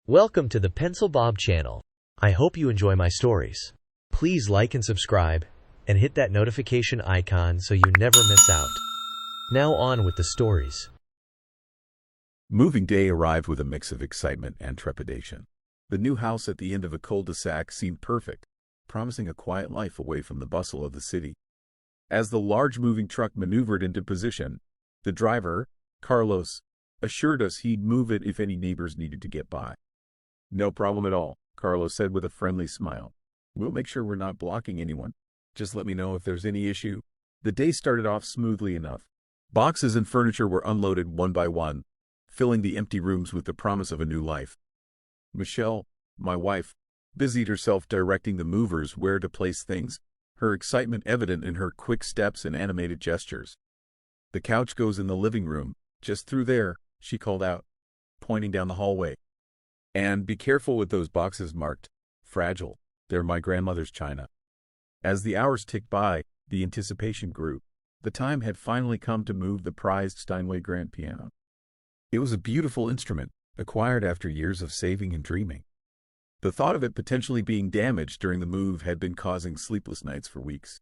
Welcome to the Pencil Bob channel. I hope you enjoy my stories. Please like and subscribe, and hit that notification icon so you never miss out. Now on with the stories. Moving day arrived with a mix of excitement and trepidation. The new house at the end of a cul-de-sac seemed perfect, promising a quiet life away from the bustle of the city. As the large moving truck maneuvered into position, the driver, Carlos, assured us he'd move it if any neighbors needed to get by. "No problem at all," Carlos said with a friendly smile. "We'll make sure we're not blocking anyone. Just let me know if there's any issue." The day started off smoothly enough. Boxes and furniture were unloaded one by one, filling the empty rooms with the promise of a new life. Michelle, my wife, busied herself directing the movers where to place things, her excitement evident in her quick steps and animated gestures. "The couch goes in the living room, just through there," she called out, pointing down the hallway. "And be careful with those boxes marked fragile. They're my grandmother's china." As the hours ticked by, the anticipation grew. The time had finally come to move the prized Steinway grand piano. It was a beautiful instrument, acquired after years of saving and dreaming. The thought of it potentially being damaged during the move had been causing sleepless nights for weeks.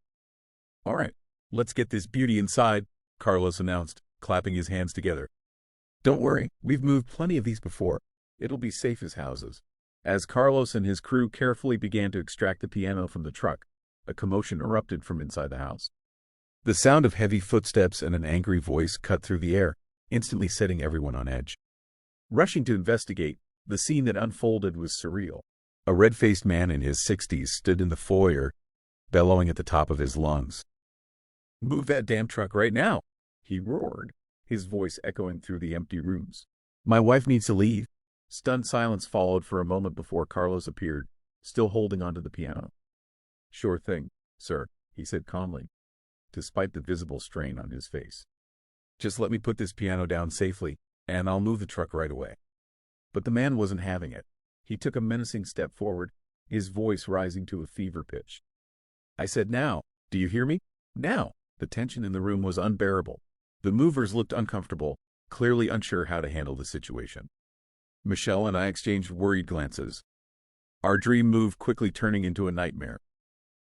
"All right, let's get this beauty inside," Carlos announced, clapping his hands together. "Don't worry, we've moved plenty of these before. It'll be safe as houses." As Carlos and his crew carefully began to extract the piano from the truck, a commotion erupted from inside the house. The sound of heavy footsteps and an angry voice cut through the air, instantly setting everyone on edge. Rushing to investigate, the scene that unfolded was surreal. A red-faced man in his 60s stood in the foyer, bellowing at the top of his lungs. "Move that damn truck right now," he roared, his voice echoing through the empty rooms. "My wife needs to leave." Stunned silence followed for a moment before Carlos appeared, still holding onto the piano. "Sure thing, sir," he said calmly, despite the visible strain on his face. "Just let me put this piano down safely, and I'll move the truck right away." But the man wasn't having it. He took a menacing step forward, his voice rising to a fever pitch. "I said now, do you hear me? Now!" The tension in the room was unbearable. The movers looked uncomfortable, clearly unsure how to handle the situation. Michelle and I exchanged worried glances. Our dream move quickly turning into a nightmare.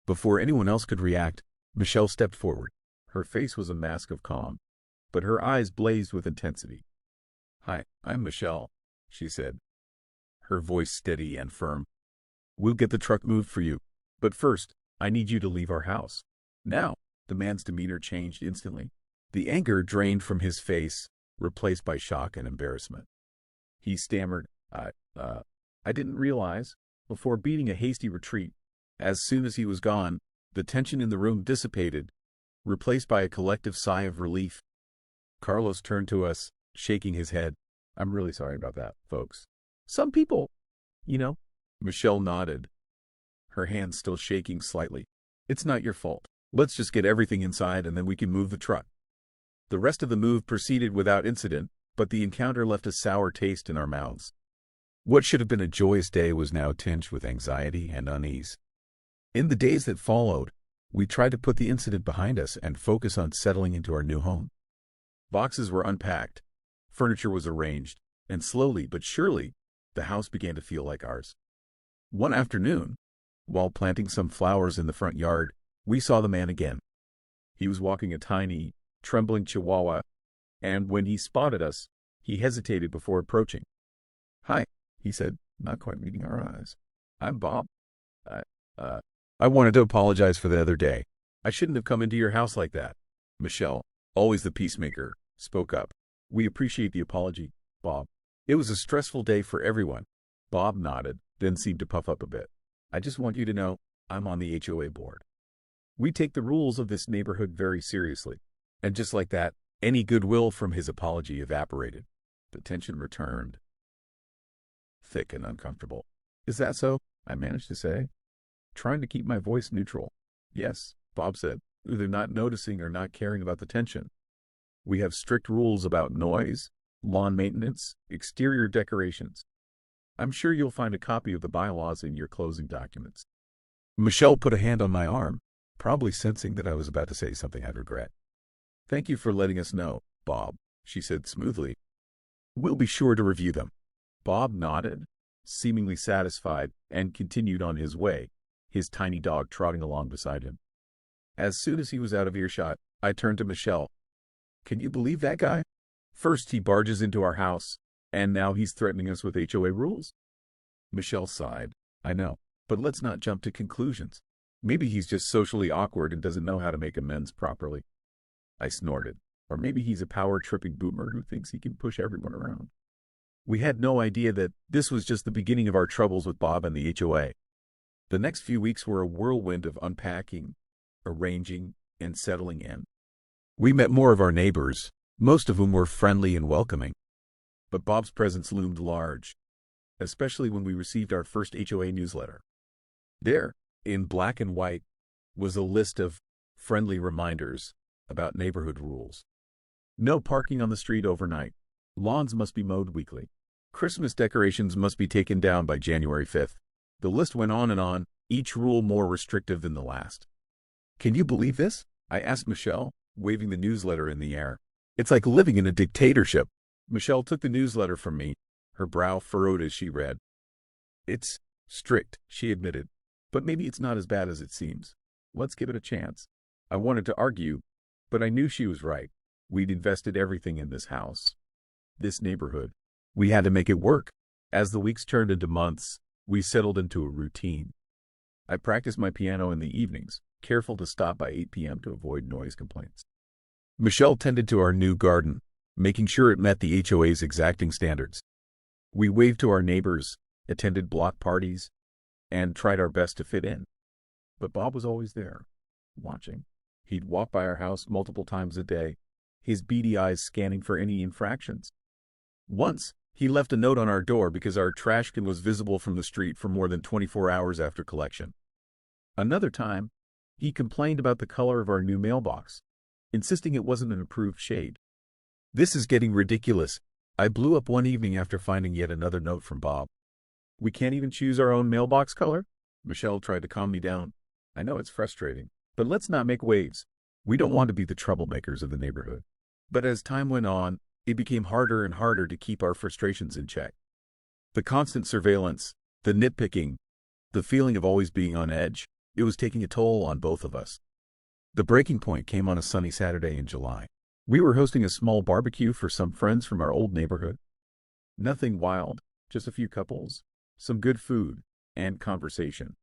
Before anyone else could react, Michelle stepped forward. Her face was a mask of calm, but her eyes blazed with intensity. "Hi, I'm Michelle," she said, her voice steady and firm. "We'll get the truck moved for you, but first, I need you to leave our house. Now." The man's demeanor changed instantly. The anger drained from his face, replaced by shock and embarrassment. He stammered, I didn't realize," before beating a hasty retreat. As soon as he was gone, the tension in the room dissipated, replaced by a collective sigh of relief. Carlos turned to us, shaking his head. "I'm really sorry about that, folks. Some people, you know." Michelle nodded, her hands still shaking slightly. "It's not your fault. Let's just get everything inside and then we can move the truck." The rest of the move proceeded without incident, but the encounter left a sour taste in our mouths. What should have been a joyous day was now tinged with anxiety and unease. In the days that followed, we tried to put the incident behind us and focus on settling into our new home. Boxes were unpacked, furniture was arranged, and slowly but surely, the house began to feel like ours. One afternoon, while planting some flowers in the front yard, we saw the man again. He was walking a tiny, trembling chihuahua, and when he spotted us, he hesitated before approaching. "Hi," he said, not quite meeting our eyes. "I'm Bob. I wanted to apologize for the other day. I shouldn't have come into your house like that." Michelle, always the peacemaker, spoke up. "We appreciate the apology, Bob. It was a stressful day for everyone." Bob nodded, then seemed to puff up a bit. "I just want you to know, I'm on the HOA board. We take the rules of this neighborhood very seriously." And just like that, any goodwill from his apology evaporated. The tension returned, thick and uncomfortable. "Is that so?" I managed to say, trying to keep my voice neutral. "Yes," Bob said, either not noticing or not caring about the tension. "We have strict rules about noise, lawn maintenance, exterior decorations. I'm sure you'll find a copy of the bylaws in your closing documents." Michelle put a hand on my arm, probably sensing that I was about to say something I'd regret. "Thank you for letting us know, Bob," she said smoothly. "We'll be sure to review them." Bob nodded, seemingly satisfied, and continued on his way, his tiny dog trotting along beside him. As soon as he was out of earshot, I turned to Michelle. "Can you believe that guy? First he barges into our house, and now he's threatening us with HOA rules." Michelle sighed. "I know, but let's not jump to conclusions. Maybe he's just socially awkward and doesn't know how to make amends properly." I snorted. "Or maybe he's a power-tripping boomer who thinks he can push everyone around." We had no idea that this was just the beginning of our troubles with Bob and the HOA. The next few weeks were a whirlwind of unpacking, arranging, and settling in. We met more of our neighbors, most of whom were friendly and welcoming. But Bob's presence loomed large, especially when we received our first HOA newsletter. There, in black and white, was a list of friendly reminders about neighborhood rules. No parking on the street overnight. Lawns must be mowed weekly. Christmas decorations must be taken down by January 5th. The list went on and on, each rule more restrictive than the last. "Can you believe this?" I asked Michelle, waving the newsletter in the air. "It's like living in a dictatorship." Michelle took the newsletter from me, her brow furrowed as she read. "It's strict," she admitted, "but maybe it's not as bad as it seems. Let's give it a chance." I wanted to argue, but I knew she was right. We'd invested everything in this house, this neighborhood. We had to make it work. As the weeks turned into months, we settled into a routine. I practiced my piano in the evenings, careful to stop by 8 p.m. to avoid noise complaints. Michelle tended to our new garden, making sure it met the HOA's exacting standards. We waved to our neighbors, attended block parties, and tried our best to fit in. But Bob was always there, watching. He'd walk by our house multiple times a day, his beady eyes scanning for any infractions. Once, he left a note on our door because our trash can was visible from the street for more than 24 hours after collection. Another time, he complained about the color of our new mailbox, insisting it wasn't an approved shade. "This is getting ridiculous," I blew up one evening after finding yet another note from Bob. "We can't even choose our own mailbox color?" Michelle tried to calm me down. "I know it's frustrating, but let's not make waves. We don't want to be the troublemakers of the neighborhood." But as time went on, it became harder and harder to keep our frustrations in check. The constant surveillance, the nitpicking, the feeling of always being on edge, it was taking a toll on both of us. The breaking point came on a sunny Saturday in July. We were hosting a small barbecue for some friends from our old neighborhood. Nothing wild, just a few couples, some good food, and conversation.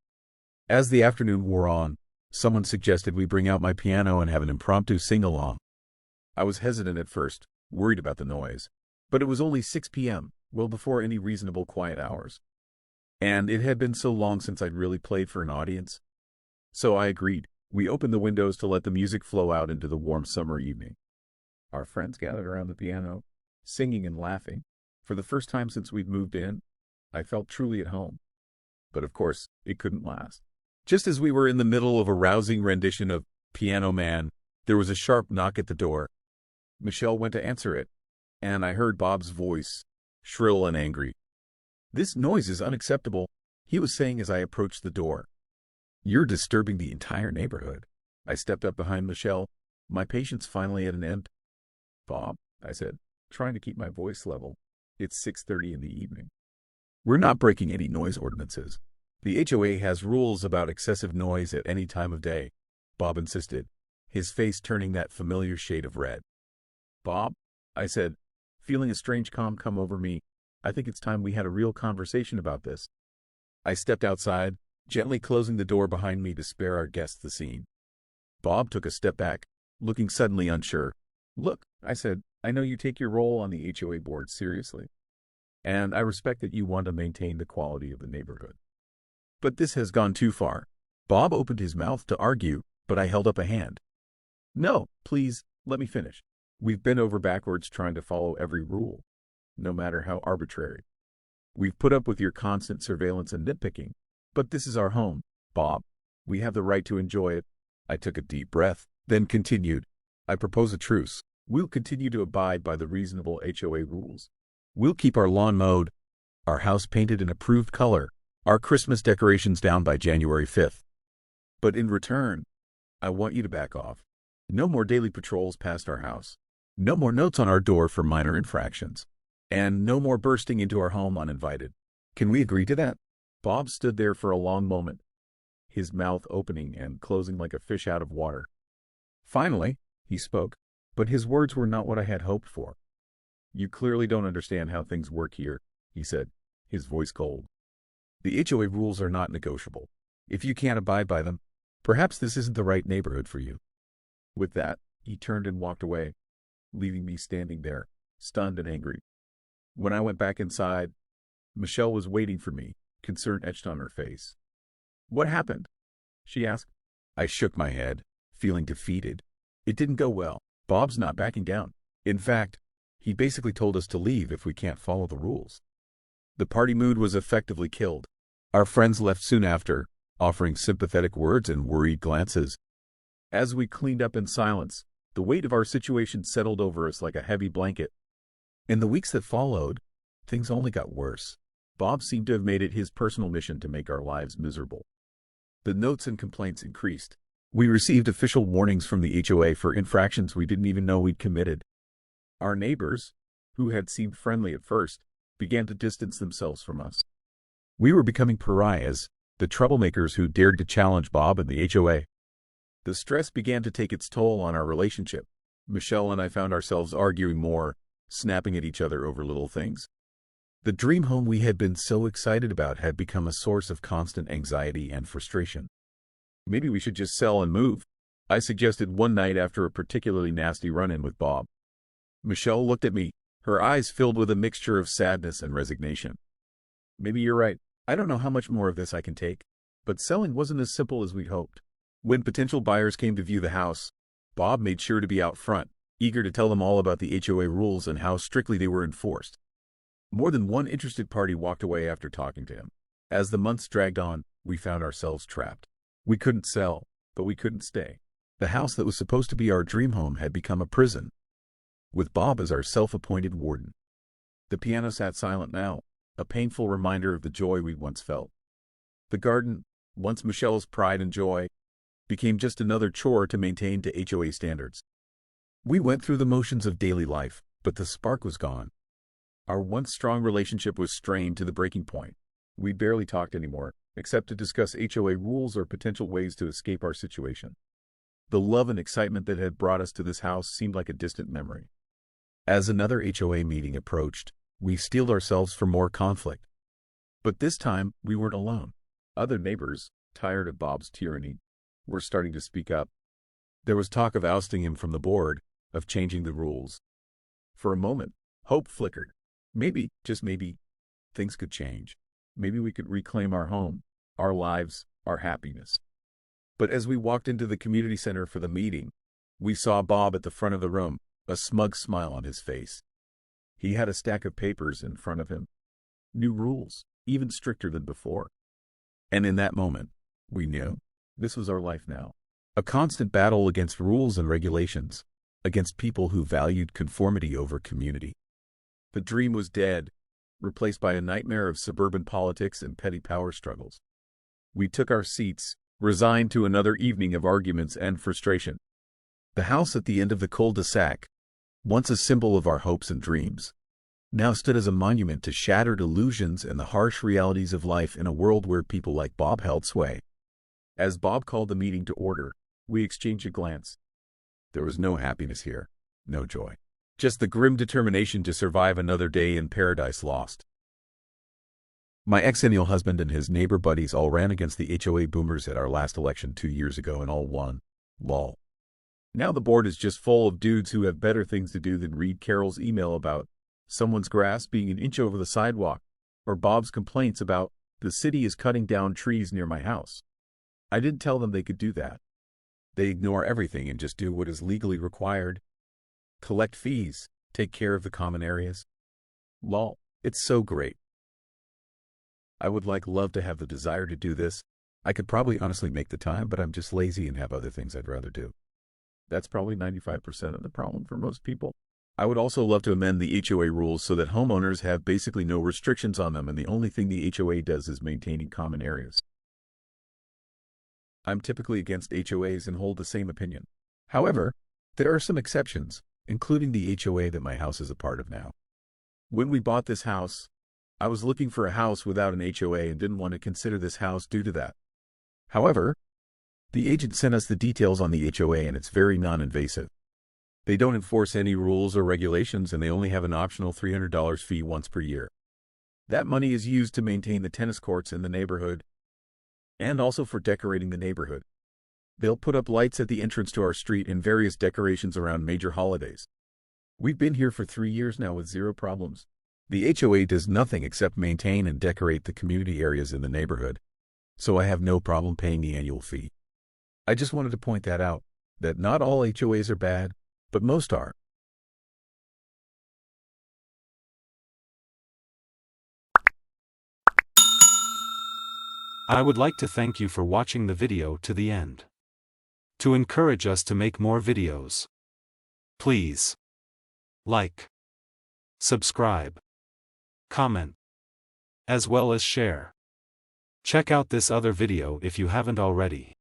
As the afternoon wore on, someone suggested we bring out my piano and have an impromptu sing-along. I was hesitant at first, worried about the noise. But it was only 6 p.m., well before any reasonable quiet hours. And it had been so long since I'd really played for an audience. So I agreed. We opened the windows to let the music flow out into the warm summer evening. Our friends gathered around the piano, singing and laughing. For the first time since we'd moved in, I felt truly at home. But of course, it couldn't last. Just as we were in the middle of a rousing rendition of Piano Man, there was a sharp knock at the door. Michelle went to answer it, and I heard Bob's voice, shrill and angry. "This noise is unacceptable," he was saying as I approached the door. "You're disturbing the entire neighborhood." I stepped up behind Michelle, my patience finally at an end. "Bob," I said, trying to keep my voice level, "it's 6:30 in the evening. We're not breaking any noise ordinances. The HOA has rules about excessive noise at any time of day," Bob insisted, his face turning that familiar shade of red. "Bob," I said, feeling a strange calm come over me, "I think it's time we had a real conversation about this." I stepped outside, gently closing the door behind me to spare our guests the scene. Bob took a step back, looking suddenly unsure. "Look," I said, "I know you take your role on the HOA board seriously, and I respect that you want to maintain the quality of the neighborhood. But this has gone too far." Bob opened his mouth to argue, but I held up a hand. "No, please, let me finish. We've bent over backwards trying to follow every rule, no matter how arbitrary. We've put up with your constant surveillance and nitpicking, but this is our home, Bob. We have the right to enjoy it." I took a deep breath, then continued. "I propose a truce. We'll continue to abide by the reasonable HOA rules. We'll keep our lawn mowed, our house painted an approved color, our Christmas decorations down by January 5th. But in return, I want you to back off. No more daily patrols past our house. No more notes on our door for minor infractions. And no more bursting into our home uninvited. Can we agree to that? Bob stood there for a long moment, his mouth opening and closing like a fish out of water. Finally, he spoke, but his words were not what I had hoped for. You clearly don't understand how things work here, he said, his voice cold. The HOA rules are not negotiable. If you can't abide by them, perhaps this isn't the right neighborhood for you. With that, he turned and walked away, leaving me standing there, stunned and angry. When I went back inside, Michelle was waiting for me, concern etched on her face. What happened? She asked. I shook my head, feeling defeated. It didn't go well. Bob's not backing down. In fact, he basically told us to leave if we can't follow the rules. The party mood was effectively killed. Our friends left soon after, offering sympathetic words and worried glances. As we cleaned up in silence, the weight of our situation settled over us like a heavy blanket. In the weeks that followed, things only got worse. Bob seemed to have made it his personal mission to make our lives miserable. The notes and complaints increased. We received official warnings from the HOA for infractions we didn't even know we'd committed. Our neighbors, who had seemed friendly at first, began to distance themselves from us. We were becoming pariahs, the troublemakers who dared to challenge Bob and the HOA. The stress began to take its toll on our relationship. Michelle and I found ourselves arguing more, snapping at each other over little things. The dream home we had been so excited about had become a source of constant anxiety and frustration. Maybe we should just sell and move, I suggested one night after a particularly nasty run-in with Bob. Michelle looked at me, her eyes filled with a mixture of sadness and resignation. Maybe you're right. I don't know how much more of this I can take. But selling wasn't as simple as we'd hoped. When potential buyers came to view the house, Bob made sure to be out front, eager to tell them all about the HOA rules and how strictly they were enforced. More than one interested party walked away after talking to him. As the months dragged on, we found ourselves trapped. We couldn't sell, but we couldn't stay. The house that was supposed to be our dream home had become a prison, with Bob as our self-appointed warden. The piano sat silent now, a painful reminder of the joy we once felt. The garden, once Michelle's pride and joy, became just another chore to maintain to HOA standards. We went through the motions of daily life, but the spark was gone. Our once strong relationship was strained to the breaking point. We barely talked anymore, except to discuss HOA rules or potential ways to escape our situation. The love and excitement that had brought us to this house seemed like a distant memory. As another HOA meeting approached, we steeled ourselves for more conflict. But this time, we weren't alone. Other neighbors, tired of Bob's tyranny, were starting to speak up. There was talk of ousting him from the board, of changing the rules. For a moment, hope flickered. Maybe, just maybe, things could change. Maybe we could reclaim our home, our lives, our happiness. But as we walked into the community center for the meeting, we saw Bob at the front of the room, a smug smile on his face. He had a stack of papers in front of him. New rules, even stricter than before. And in that moment, we knew this was our life now. A constant battle against rules and regulations, against people who valued conformity over community. The dream was dead, replaced by a nightmare of suburban politics and petty power struggles. We took our seats, resigned to another evening of arguments and frustration. The house at the end of the cul-de-sac, once a symbol of our hopes and dreams, now stood as a monument to shattered illusions and the harsh realities of life in a world where people like Bob held sway. As Bob called the meeting to order, we exchanged a glance. There was no happiness here, no joy. Just the grim determination to survive another day in paradise lost. My ex-Ennial husband and his neighbor buddies all ran against the HOA boomers at our last election 2 years ago and all won. Lol. Now the board is just full of dudes who have better things to do than read Carol's email about someone's grass being an inch over the sidewalk, or Bob's complaints about the city is cutting down trees near my house. I didn't tell them they could do that. They ignore everything and just do what is legally required. Collect fees, take care of the common areas. Lol, it's so great. I would love to have the desire to do this. I could probably honestly make the time, but I'm just lazy and have other things I'd rather do. That's probably 95% of the problem for most people. I would also love to amend the HOA rules so that homeowners have basically no restrictions on them and the only thing the HOA does is maintaining common areas. I'm typically against HOAs and hold the same opinion. However, there are some exceptions, including the HOA that my house is a part of now. When we bought this house, I was looking for a house without an HOA and didn't want to consider this house due to that. However, the agent sent us the details on the HOA and it's very non-invasive. They don't enforce any rules or regulations and they only have an optional $300 fee once per year. That money is used to maintain the tennis courts in the neighborhood and also for decorating the neighborhood. They'll put up lights at the entrance to our street and various decorations around major holidays. We've been here for 3 years now with zero problems. The HOA does nothing except maintain and decorate the community areas in the neighborhood, so I have no problem paying the annual fee. I just wanted to point that out, that not all HOAs are bad, but most are. I would like to thank you for watching the video to the end. To encourage us to make more videos, please like, subscribe, comment, as well as share. Check out this other video if you haven't already.